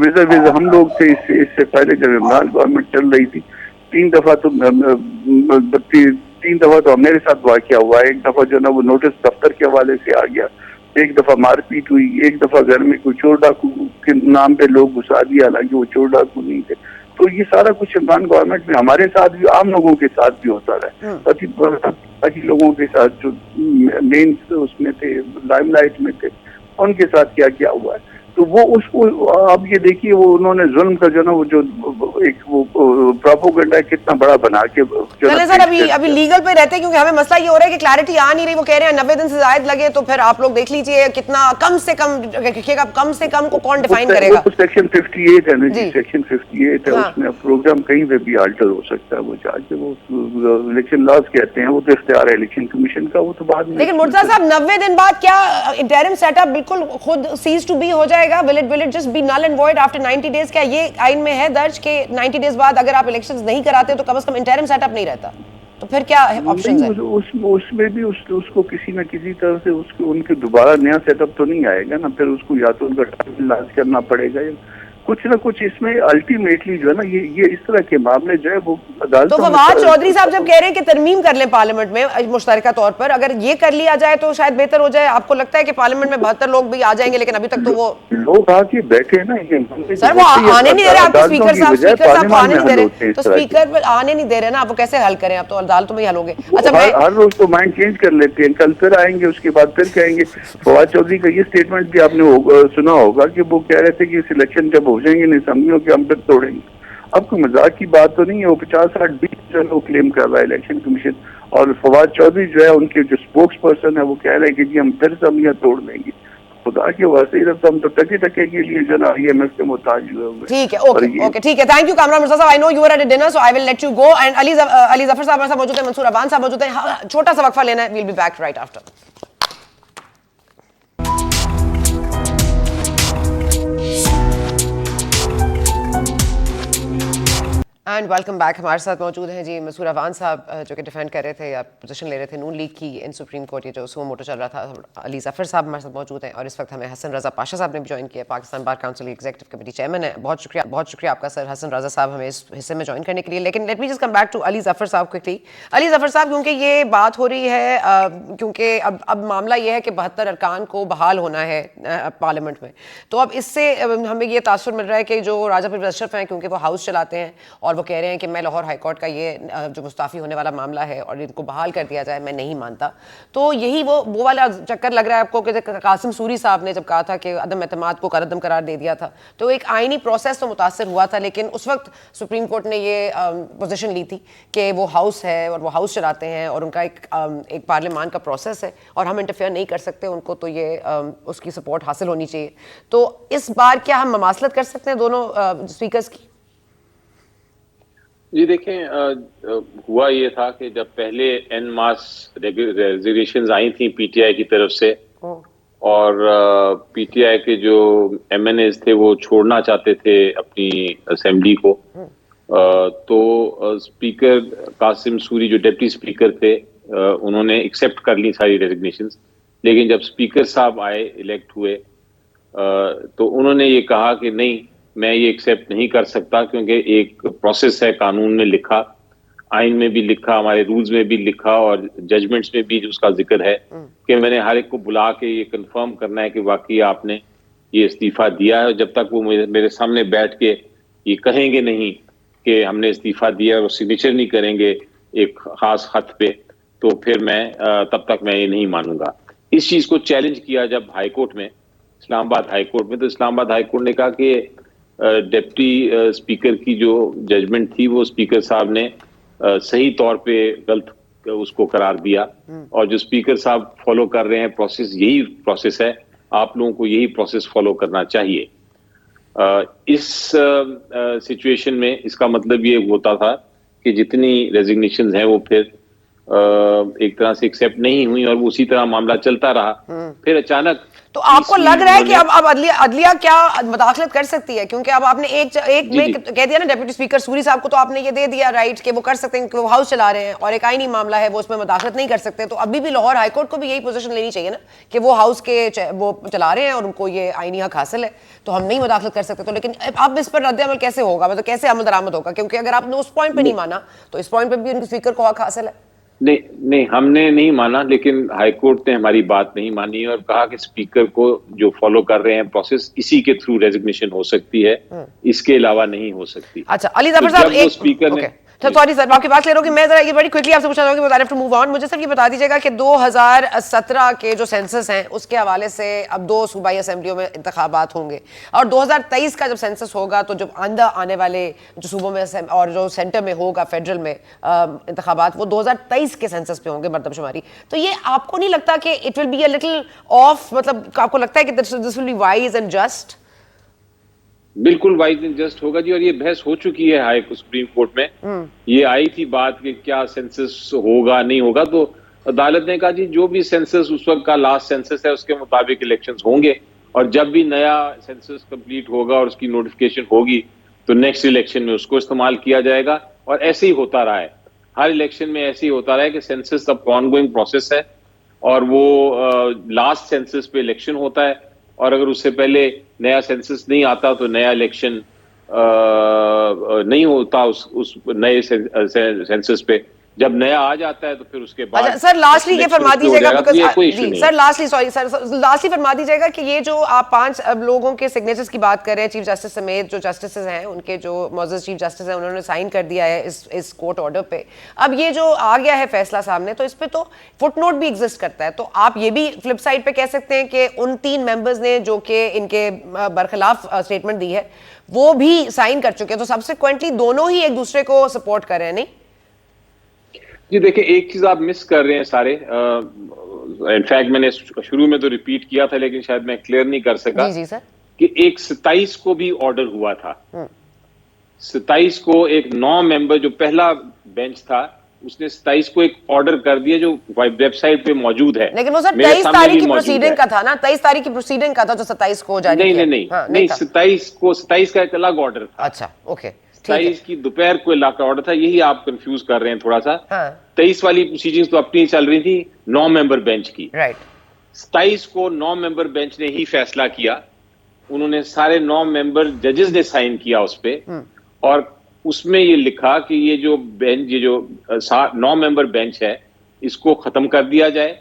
विज़ हम लोग थे इससे पहले जब इमरान गवर्नमेंट चल रही थी, 3 दफा तो मेरे साथ वाक़या हुआ है। एक दफा जो ना वो नोटिस दफ्तर के हवाले से आ गया, एक दफा मारपीट हुई, एक दफा घर में कोई चोर डाकू के नाम पे लोग घुसा दिया, हालांकि वो चोर डाकू नहीं थे। तो ये सारा कुछ इमरान गवर्नमेंट में हमारे साथ भी, आम लोगों के साथ भी होता रहा, ताकि लोगों के साथ जो मेन उसमें थे, लाइमलाइट में थे, उनके साथ क्या क्या हुआ है। तो वो उसको आप ये देखिए, वो उन्होंने जुल्म का जो ना वो जो एक वो प्रोपेगेंडा कितना बड़ा बना के सर अभी लीगल पे रहते हैं, क्योंकि हमें मसला ये हो रहा है कि क्लैरिटी आ नहीं रही। वो कह रहे हैं 90 दिन से ज्यादा लगे, तो फिर आप लोग देख लीजिए कितना कम से कम को कौन डिफाइन करेगा। सेक्शन 58 है ना जी, सेक्शन 58 है, उसमें प्रोग्राम कहीं पे भी अल्टर हो सकता है। वो चाहे वो इलेक्शन लॉज कहते हैं, वो तो इख्तियार है इलेक्शन कमीशन का, वो तो बाद में। लेकिन मुर्तजा साहब 90 दिन बाद क्या इंटरिम सेटअप बिल्कुल खुद सीज टू बी हो जाएगा? Will it just be null and void after 90 days? क्या ये आइन में है दर्ज कि 90 डेज बाद अगर आप इलेक्शंस नहीं कराते तो कम से कम इंटरिम सेटअप नहीं रहता? तो फिर क्या ऑप्शंस है? उसमें भी उसको किसी न किसी तरह से उसको उनके दोबारा नया सेटअप तो नहीं आएगा ना, फिर उसको या तो उनका टाइम लॉन्च करना पड़ेगा कुछ ना कुछ इसमें अल्टीमेटली जो है ना ये इस तरह के मामले जो है वो अदालत। तो फवाद चौधरी साहब जब कह रहे हैं कि तरमीम कर लें पार्लियामेंट में मुश्तरका तौर पर, अगर ये कर लिया जाए तो शायद बेहतर हो जाए, आपको लगता है कि पार्लियामेंट में 72 लोग भी आ जाएंगे, लेकिन अभी तक तो वो लोग आके बैठे ना सर वो आने नहीं दे रहे आपको, स्पीकर साहब आने नहीं दे रहे, तो स्पीकर आने नहीं दे रहे ना, आप वो कैसे हल करें? आप तो अदालतों में ही हल होंगे। अच्छा हर रोज तो माइंड चेंज कर लेते हैं, कल फिर आएंगे, उसके बाद फिर कहेंगे। फवाद चौधरी का ये स्टेटमेंट भी आपने सुना होगा कि वो कह रहे थे कि सिलेक्शन जब हो जाएंगे असम्बलियों के हम फिर तोड़ेंगे। अब कोई मजाक की बात तो नहीं है, वो 50-60-20 जो है वो क्लेम कर रहा है इलेक्शन कमीशन, और फवाद चौधरी जो है उनके जो स्पोक्स पर्सन है वो कह रहे हैं कि जी हम फिर असम्बलियां तोड़ देंगे। खुदा के वास्ते हम तो टके के लिए जो ना IMF के मोहताज हुए हुए। ठीक है, ओके ठीक है, थैंक यू कामरान मिर्जा साहब। I know you are at a dinner so I will let you go. And Ali Zafar साहब हमारे साथ मौजूद है, मंसूर अवान साहब मौजूद है। छोटा सा वक्फा लेना है, we'll be back right after. And welcome back. हमारे साथ मौजूद हैं जी मंसूर अवान साहब, जो कि डिफेंड कर रहे थे या पोजीशन ले रहे थे नून लीग की इन सुप्रीम कोर्ट, ये जो सुमो मोटो चल रहा था। अली जफर साहब हमारे साथ मौजूद हैं, और इस वक्त हमें हसन रजा पाशा साहब ने भी ज्वाइन किया, Pakistan bar council executive committee chairman है। बहुत शुक्रिया आपका सर हसन रजा साहब हमें इस हिस्से में ज्वाइन करने के लिए। लेकिन let me just come back to Ali Zafar साहब क्विकली। अली जफर साहब, क्योंकि ये बात हो रही है, क्योंकि अब मामला ये है कि 72 अरकान को बहाल होना है पार्लियामेंट में, तो अब इससे हमें ये तासुर मिल रहा है कि जो राजा परवेज अशरफ हैं, क्योंकि वो हाउस चलाते हैं और वो कह रहे हैं कि मैं लाहौर हाई कोर्ट का ये जो मुस्ताफ़ी होने वाला मामला है और इनको बहाल कर दिया जाए, मैं नहीं मानता। तो यही वो वाला चक्कर लग रहा है आपको कि कासिम सूरी साहब ने जब कहा था कि अदम एतमाद को करदम करार दे दिया था, तो एक आईनी प्रोसेस तो मुतासर हुआ था, लेकिन उस वक्त सुप्रीम कोर्ट ने ये पोजीशन ली थी कि वो हाउस है और वो हाउस चलाते हैं और उनका एक पार्लियामान का प्रोसेस है और हम इंटरफेयर नहीं कर सकते उनको, तो ये उसकी सपोर्ट हासिल होनी चाहिए। तो इस बार क्या हम ममासलत कर सकते हैं दोनों स्पीकर्स की? जी देखें, हुआ ये था कि जब पहले एन मास रेजिग्नेशंस आई थी पीटीआई की तरफ से, और पीटीआई के जो MNAs थे वो छोड़ना चाहते थे अपनी असेंबली को, तो स्पीकर कासिम सूरी जो डिप्टी स्पीकर थे उन्होंने एक्सेप्ट कर ली सारी रेजिग्नेशंस। लेकिन जब स्पीकर साहब आए, इलेक्ट हुए, तो उन्होंने ये कहा कि नहीं, मैं ये एक्सेप्ट नहीं कर सकता, क्योंकि एक प्रोसेस है, कानून में लिखा, आइन में भी लिखा, हमारे रूल्स में भी लिखा और जजमेंट्स में भी उसका जिक्र है कि मैंने हर एक को बुला के ये कंफर्म करना है कि वाकई आपने ये इस्तीफा दिया है। जब तक वो मेरे सामने बैठ के ये कहेंगे नहीं कि हमने इस्तीफा दिया और सिग्नेचर नहीं करेंगे एक खास खत पे, तो फिर मैं तब तक मैं ये नहीं मानूंगा। इस चीज को चैलेंज किया जब हाई कोर्ट में, इस्लामाबाद हाई कोर्ट में, तो इस्लामाबाद हाई कोर्ट ने कहा कि डिप्टी स्पीकर की जो जजमेंट थी वो स्पीकर साहब ने सही तौर पे गलत उसको करार दिया, और जो स्पीकर साहब फॉलो कर रहे हैं प्रोसेस, यही प्रोसेस है, आप लोगों को यही प्रोसेस फॉलो करना चाहिए। इस सिचुएशन में इसका मतलब ये होता था कि जितनी रेजिग्नेशंस हैं वो फिर एक तरह से एक्सेप्ट नहीं हुई और उसी तरह मामला चलता रहा। फिर अचानक तो आपको लग रहा है कि अब अदलिया क्या मुदाखलत कर सकती है? क्योंकि अब आपने एक में कह दिया ना डिप्टी स्पीकर सूरी साहब को, तो आपने ये दे दिया राइट कि वो कर सकते हैं, कि वो हाउस चला रहे हैं और एक आईनी मामला है, वो उसमें मुदाखलत नहीं कर सकते। तो अभी भी लाहौर हाई कोर्ट को भी यही पोजीशन लेनी चाहिए ना कि वो हाउस के वो चला रहे हैं और उनको ये आईनी हक हासिल है, तो हम नहीं मुदाखलत कर सकते। तो लेकिन अब इस पर रद्द अमल कैसे होगा, मतलब कैसे अमल दरामद होगा? क्योंकि अगर आपने उस पॉइंट पे नहीं माना तो इस पॉइंट पे भी उनके स्पीकर को हक हासिल है। नहीं, हमने नहीं माना, लेकिन हाईकोर्ट ने हमारी बात नहीं मानी और कहा कि स्पीकर को जो फॉलो कर रहे हैं प्रोसेस, इसी के थ्रू रेजिग्नेशन हो सकती है, इसके अलावा नहीं हो सकती। अच्छा अली जफर साहब, एक स्पीकर ने सॉरी सर, आपकी बात ले रहा हूँ कि मैं जरा ये बड़ी क्विकली आपसे पूछना चाहूँगी, I have to move on. मुझे सिर्फ ये बता दीजिएगा कि 2017 के जो सेंसस हैं उसके हवाले से अब 2 सूबाई असेंबलियों में इंतखाबात होंगे, और 2023 का जब सेंसस होगा तो जब आने वाले जो सूबों में और जो सेंटर में होगा फेडरल में इंतखाबात, वो 2023 के सेंसस पे होंगे मर्दमशुमारी। तो ये आपको नहीं लगता कि it will be a little of, मतलब आपको लगता है कि this will be wise and just? बिल्कुल वाइज एंड जस्ट होगा जी, और ये बहस हो चुकी है हाई सुप्रीम कोर्ट में। ये आई थी बात कि क्या सेंसस होगा नहीं होगा, तो अदालत ने कहा जी जो भी सेंसस उस वक्त का लास्ट सेंसस है उसके मुताबिक इलेक्शंस होंगे, और जब भी नया सेंसस कंप्लीट होगा और उसकी नोटिफिकेशन होगी तो नेक्स्ट इलेक्शन में उसको इस्तेमाल किया जाएगा। और ऐसे ही होता रहा है, हर इलेक्शन में ऐसे ही होता रहा है कि सेंसस अब ऑनगोइंग प्रोसेस है और वो लास्ट सेंसस पे इलेक्शन होता है, اور اگر اس سے پہلے نیا سینسس نہیں آتا تو نیا الیکشن نہیں ہوتا اس نئے سینسس پہ. جب نیا آ جاتا ہے تو پھر اس کے بعد سر لاسٹلی یہ فرما دیجیے گا جی سر لاسٹلی فرما دیجیے گا کہ یہ جو آپ 5 لوگوں کے سگنیچرز کی بات کر رہے ہیں چیف جسٹس سمیت جو جسٹسز ہیں ان کے جو معزز چیف جسٹس ہیں انہوں نے سائن کر دیا ہے اس کورٹ آرڈر پہ, اب یہ جو آ گیا ہے فیصلہ سامنے تو اس پہ تو فٹ نوٹ بھی ایگزسٹ کرتا ہے, تو آپ یہ بھی فلپ سائڈ پہ کہہ سکتے ہیں کہ ان 3 ممبرز نے جو کہ ان کے برخلاف اسٹیٹمنٹ دی ہے وہ بھی سائن کر چکے ہیں, تو سبسیکوینٹلی دونوں ہی ایک دوسرے کو سپورٹ کر رہے ہیں. نہیں جی دیکھیں ایک چیز آپ مس کر رہے ہیں سارے, انفیکٹ میں نے شروع میں تو ریپیٹ کیا تھا لیکن شاید میں کلیئر نہیں کر سکا جی سر کہ ایک 27 کو بھی آرڈر ہوا تھا. 27 کو ایک 9 ممبر جو پہلا بینچ تھا اس نے 27 کو ایک آرڈر کر دیا جو ویب سائٹ پہ موجود ہے, لیکن وہ سر 23 تاریخ کی پروسیڈنگ کا تھا نا, 23 تاریخ کی پروسیڈنگ کا تھا جو 27 کو جاری کیا. نہیں 27 کا ایک الگ آرڈر تھا. اچھا اوکے 27 کی دوپہر کو علاقہ آرڈر تھا, یہی آپ کنفیوز کر رہے ہیں تھوڑا سا. 23 والی پروسیڈنگز تو اپنی چل رہی تھی 9 ممبر بینچ کی. 27 کو 9 ممبر بینچ نے ہی فیصلہ کیا, انہوں نے سارے 9 ممبر ججز نے سائن کیا اس پہ, اور اس میں یہ لکھا کہ یہ جو بینچ یہ جو 9 ممبر بینچ ہے اس کو ختم کر دیا جائے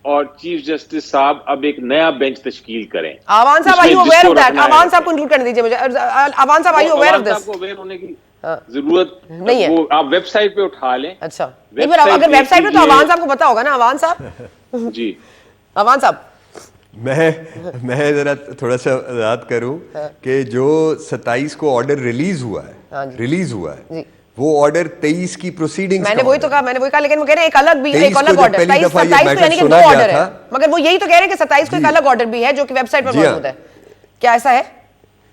اور چیف جسٹس صاحب اب ایک نیا بینچ تشکیل کریں. آوان صاحب آئی اویئر آف دیٹ, آوان صاحب کو انکلوڈ کرنے دیجیے مجھے. آوان صاحب آئی اویئر آف دس. آپ کو اویئر ہونے کی ضرورت نہیں ہے, وہ آپ ویب سائٹ پہ اٹھا لیں. اچھا نہیں پر اگر ویب سائٹ پہ تو آوان صاحب کو پتا ہوگا نا. آوان صاحب جی آوان صاحب میں ذرا تھوڑا سا وضاحت کروں کہ جو 27 کو آرڈر ریلیز ہوا ہے وہ آرڈر 23 کی پروسیڈنگز میں نے وہی تو کہا لیکن وہ کہہ رہے ہیں ایک الگ آرڈر 27 تو یعنی کہ 2 آرڈر ہے, مگر وہ یہی تو کہہ رہے ہیں کہ 27 کو ایک الگ آرڈر بھی ہے جو کہ ویب سائٹ پر موجود ہے. کیا ایسا ہے؟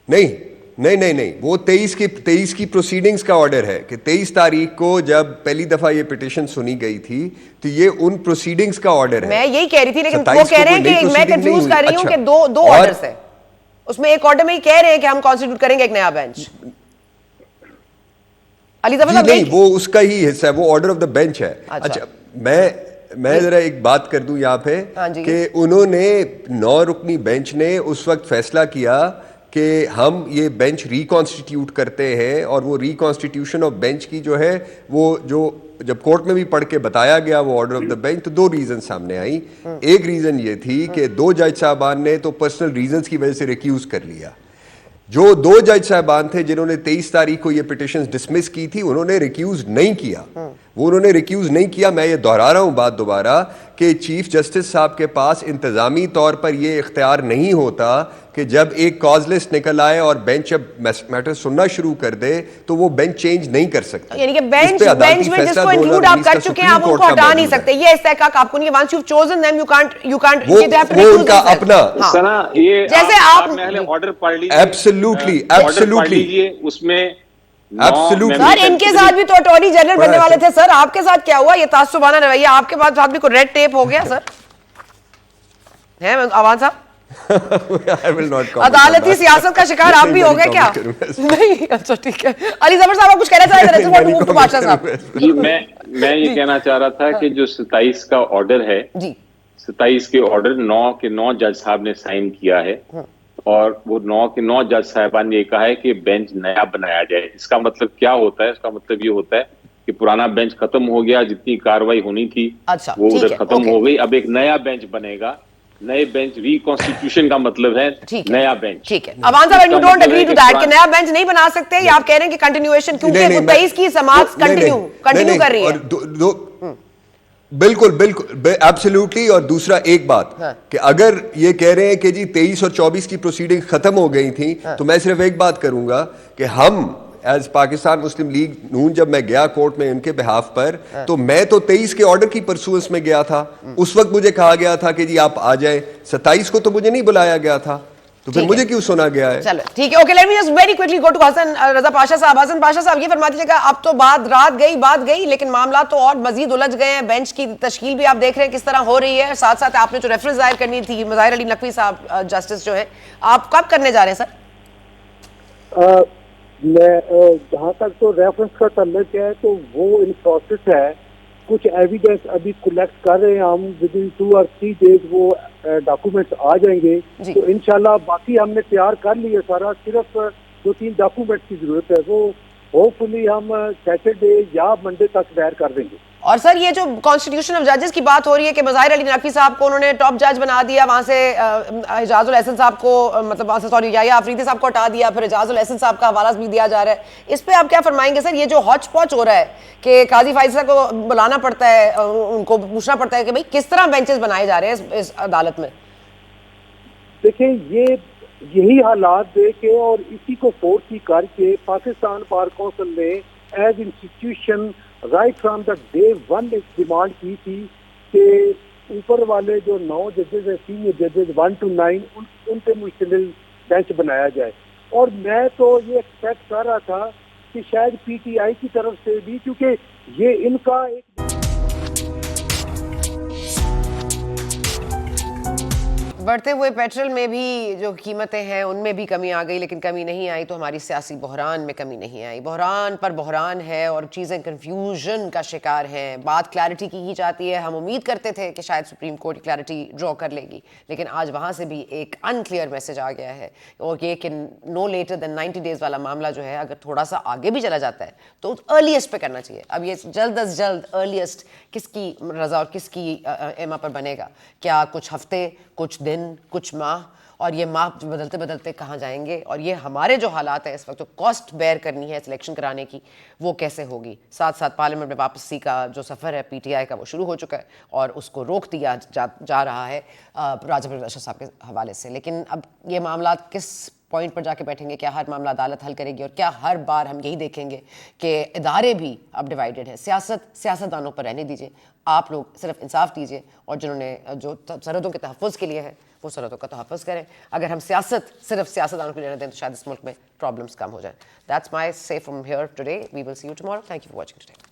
نہیں وہ 23 کی پروسیڈنگز کا آرڈر ہے کہ 23 تاریخ کو جب پہلی دفعہ یہ پٹیشن سنی گئی تھی تو یہ ان پروسیڈنگز کا آرڈر ہے. میں یہی کہہ رہی تھی لیکن وہ کہہ رہے ہیں کہ میں کنفیوز کر رہی ہوں کہ دو آرڈرز ہیں, اس میں ایک آرڈر میں ہی کہہ رہے ہیں کہ ہم کانسٹیٹیوٹ کریں گے ایک نیا بینچ. نہیں وہ اس کا ہی حصہ ہے, وہ آرڈر آف دا بینچ ہے. اچھا میں ذرا ایک بات کر دوں یہاں پہ کہ انہوں نے 9 رکنی بینچ نے اس وقت فیصلہ کیا کہ ہم یہ بینچ ریکانسٹیٹیوٹ کرتے ہیں, اور وہ ریکانسٹیٹیوشن آف بینچ کی جو ہے وہ جو جب کورٹ میں بھی پڑھ کے بتایا گیا وہ آرڈر آف دا بینچ تو 2 ریزن سامنے آئی. ایک ریزن یہ تھی کہ 2 جج صاحبان نے تو پرسنل ریزنز کی وجہ سے ریکیوز کر لیا. جو 2 جج صاحبان تھے جنہوں نے 23 تاریخ کو یہ پٹیشنز ڈسمس کی تھی انہوں نے ریکیوز نہیں کیا. میں یہ دہرا رہا ہوں بات دوبارہ کہ چیف جسٹس صاحب کے پاس انتظامی طور پر یہ اختیار نہیں ہوتا کہ جب ایک کاز لسٹ نکل آئے اور بینچ جب میٹر سننا شروع کر دے تو وہ بینچ چینج نہیں کر سکتا. یعنی کہ بینچ میں جس کو انکلوڈ آپ کر چکے ہیں آپ ان کو ہٹا نہیں سکتے, یہ استحقاق آپ کو نہیں ہے. once you've chosen them you can't وہ ان کا اپنا جیسے آپ آرڈر پڑھ لیجیے ایبسلیوٹلی اس میں سر ان کے ساتھ بھی تو اٹارنی جنرل بننے والے تھے سر, آپ کے ساتھ کیا ہوا؟ یہ تعصبانہ رویہ آپ کے ساتھ بھی کوئی ریڈ ٹیپ ہو گیا سر ہے آوان صاحب؟ عدالتی سیاست کا شکار آپ بھی ہو گئے کیا؟ نہیں اچھا ٹھیک ہے. علی ظفر صاحب آپ کچھ کہنا چاہ رہے تھے بادشاہ صاحب؟ جی میں یہ کہنا چاہ رہا تھا کہ جو 27 کا آرڈر ہے, 27 کے آرڈر 9 کے 9 جج صاحب نے سائن کیا ہے, اور وہ 9 کے 9 جج صاحبان نے یہ کہا ہے کہ بینچ نیا بنایا جائے. اس کا مطلب کیا ہوتا ہے؟ اس کا مطلب یہ ہوتا ہے کہ پرانا بینچ ختم ہو گیا, جتنی کاروائی ہونی تھی وہ ادھر ختم ہو گئی, اب ایک نیا بینچ بنے گا. نئے بینچ ریکانسٹیٹیوشن کا مطلب ہے نیا بینچ. ٹھیک ہے عوان صاحب you don't agree to that کہ نیا بینچ نہیں بنا سکتے, یا آپ کہہ رہے ہیں کہ کنٹینیویشن کیونکہ وہ 23 کی سماعت کنٹینیو کر رہی ہے؟ بالکل ایبسلیوٹلی. اور دوسرا ایک بات کہ اگر یہ کہہ رہے ہیں کہ جی 23 اور 24 کی پروسیڈنگ ختم ہو گئی تھیں تو میں صرف ایک بات کروں گا کہ ہم ایز پاکستان مسلم لیگ نون جب میں گیا کورٹ میں ان کے بہاف پر تو میں تو 23 کے آرڈر کی پرسوئنس میں گیا تھا. اس وقت مجھے کہا گیا تھا کہ جی آپ آ جائیں. 27 کو تو مجھے نہیں بلایا گیا تھا, تو پھر مجھے کیوں سنا گیا ہے؟ چلو ٹھیک ہے okay let me just very quickly go to Hassan Raza Pasha صاحب. حسن پاشا صاحب یہ فرما دیجیے گا, اب تو بات گئی لیکن معاملات تو اور مزید الجھ گئے ہیں. بینچ کی تشکیل بھی آپ دیکھ رہے ہیں کس طرح ہو رہی ہے, ساتھ ساتھ آپ نے جو ریفرنس ظاہر کرنی تھی مظاہر علی نقوی صاحب جسٹس جو ہیں, آپ کب کرنے جا رہے ہیں سر؟ میں جہاں تک تو ریفرنس کا تعلق ہے تو وہ ان پروسیس ہے, کچھ ایویڈنس ابھی کلیکٹ کر رہے ہیں ہم, ود ان 2 or 3 days وہ डॉक्यूमेंट्स आ जाएंगे जी। तो इंशाल्लाह बाकी हमने तैयार कर लिया सारा, सिर्फ 2-3 डॉक्यूमेंट्स की जरूरत है, वो होपफुली हम सैटरडे या मंडे तक दायर कर देंगे। और सर ये जो कॉन्स्टिट्यूशन ऑफ जजेस की बात हो रही है कि मज़ाहिर अली नकवी साहब को उन्होंने टॉप जज बना दिया, वहां से एजाजुल एहसन साहब को मतलब वहां से सॉरी याया अफरीदी साहब को हटा दिया, फिर एजाजुल एहसन साहब का हवाला भी दिया जा रहा है, इस पे आप क्या फरमाएंगे सर? ये जो हॉच पॉच हो रहा है कि काजी फाइजा को बुलाना पड़ता है, उनको पूछना पड़ता है कि भाई किस तरह बेंचेस बनाए जा रहे हैं इस अदालत में? देखिए यही हालात देख के और इसी को फोर्स करके पाकिस्तान बार काउंसिल ने as institution right from the day one एक डिमांड की थी कि ऊपर वाले जो 9 जजेस हैं, सीनियर जजेस 1 to 9, उनके मुश्तमिल बेंच बनाया जाए। और मैं तो ये एक्सपेक्ट कर रहा था कि शायद पीटीआई की तरफ से भी, क्योंकि ये इनका एक बढ़ते हुए पेट्रोल में भी जो कीमतें हैं उनमें भी कमी आ गई, लेकिन कमी नहीं आई तो हमारी सियासी बहरान में कमी नहीं आई। बहरान पर बहरान है और चीज़ें कन्फ्यूजन का शिकार हैं। बात क्लैरिटी की जाती है, हम उम्मीद करते थे कि शायद सुप्रीम कोर्ट क्लैरिटी ड्रॉ कर लेगी, लेकिन आज वहाँ से भी एक अनक्लियर मैसेज आ गया है और ये कि नो लेटर देन 90 डेज़ वाला मामला जो है अगर थोड़ा सा आगे भी चला जाता है तो अर्लीस्ट पे करना चाहिए। अब ये जल्द अज जल्द अर्लीस्ट किसकी रज़ा और किसकी एमा पर बनेगा? क्या कुछ हफ्ते, कुछ दिन, कुछ माह, और ये माह बदलते बदलते कहाँ जाएंगे? और ये हमारे जो हालात है इस वक्त, जो कॉस्ट बेयर करनी है सिलेक्शन कराने की, वो कैसे होगी? साथ साथ पार्लियामेंट में वापसी का जो सफ़र है पीटीआई का वो शुरू हो चुका है और उसको रोक दिया जा रहा है राजा परवेज अशरफ साहब के हवाले से। लेकिन अब ये मामला किस पॉइंट पर जाके बैठेंगे? क्या हर मामला अदालत हल करेगी? और क्या हर बार हम यही देखेंगे कि इदारे भी अब डिवाइडेड है? सियासतदानों पर रहने दीजिए, आप लोग सिर्फ इंसाफ दीजिए और जिन्होंने जो सरहदों के तहफ़्फ़ुज़ के लिए है वो सरहदों का तहफ़्फ़ुज़ करें। अगर हम सिर्फ सियासतदानों को लेने दें तो शायद इस मुल्क में प्रॉब्लम्स कम हो जाएं। That's my say from here today. We will see you tomorrow. Thank you for watching today.